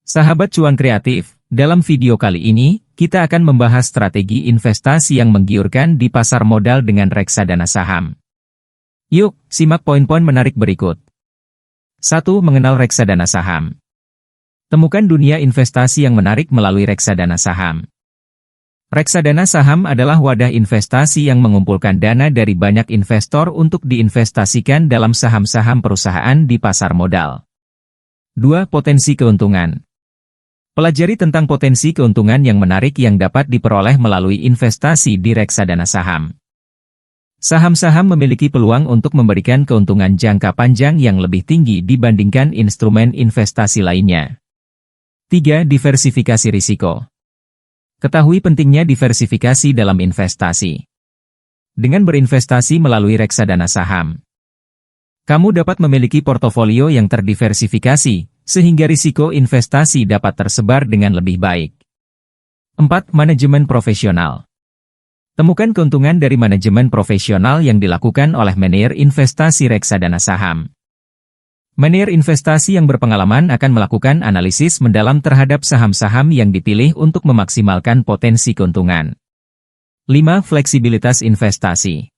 Sahabat cuan kreatif, dalam video kali ini, kita akan membahas strategi investasi yang menggiurkan di pasar modal dengan reksadana saham. Yuk, simak poin-poin menarik berikut. 1. Mengenal reksadana saham. Temukan dunia investasi yang menarik melalui reksadana saham. Reksadana saham adalah wadah investasi yang mengumpulkan dana dari banyak investor untuk diinvestasikan dalam saham-saham perusahaan di pasar modal. 2. Potensi keuntungan. Pelajari tentang potensi keuntungan yang menarik yang dapat diperoleh melalui investasi di reksadana saham. Saham-saham memiliki peluang untuk memberikan keuntungan jangka panjang yang lebih tinggi dibandingkan instrumen investasi lainnya. 3. Diversifikasi risiko. Ketahui pentingnya diversifikasi dalam investasi. Dengan berinvestasi melalui reksadana saham, kamu dapat memiliki portofolio yang terdiversifikasi, sehingga risiko investasi dapat tersebar dengan lebih baik. 4. Manajemen profesional. Temukan keuntungan dari manajemen profesional yang dilakukan oleh manajer investasi reksadana saham. Manajer investasi yang berpengalaman akan melakukan analisis mendalam terhadap saham-saham yang dipilih untuk memaksimalkan potensi keuntungan. 5. Fleksibilitas investasi.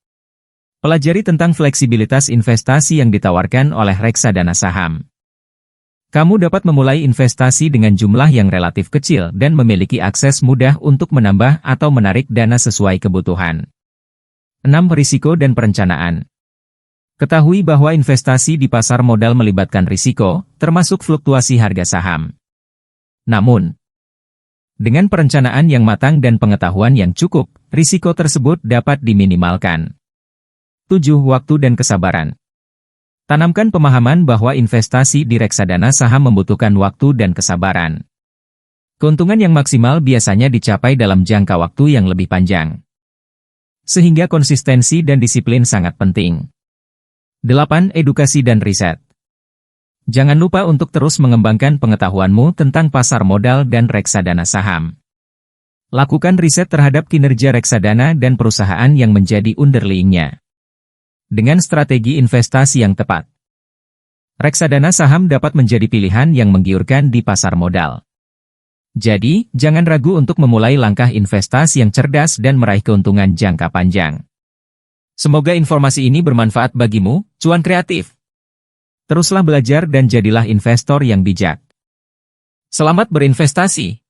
Pelajari tentang fleksibilitas investasi yang ditawarkan oleh reksadana saham. Kamu dapat memulai investasi dengan jumlah yang relatif kecil dan memiliki akses mudah untuk menambah atau menarik dana sesuai kebutuhan. 6. Risiko dan perencanaan. Ketahui bahwa investasi di pasar modal melibatkan risiko, termasuk fluktuasi harga saham. Namun, dengan perencanaan yang matang dan pengetahuan yang cukup, risiko tersebut dapat diminimalkan. 7. Waktu dan kesabaran. Tanamkan pemahaman bahwa investasi di reksadana saham membutuhkan waktu dan kesabaran. Keuntungan yang maksimal biasanya dicapai dalam jangka waktu yang lebih panjang. Sehingga konsistensi dan disiplin sangat penting. 8. Edukasi dan riset. Jangan lupa untuk terus mengembangkan pengetahuanmu tentang pasar modal dan reksadana saham. Lakukan riset terhadap kinerja reksadana dan perusahaan yang menjadi underlyingnya. Dengan strategi investasi yang tepat, reksadana saham dapat menjadi pilihan yang menggiurkan di pasar modal. Jadi, jangan ragu untuk memulai langkah investasi yang cerdas dan meraih keuntungan jangka panjang. Semoga informasi ini bermanfaat bagimu, cuan kreatif. Teruslah belajar dan jadilah investor yang bijak. Selamat berinvestasi!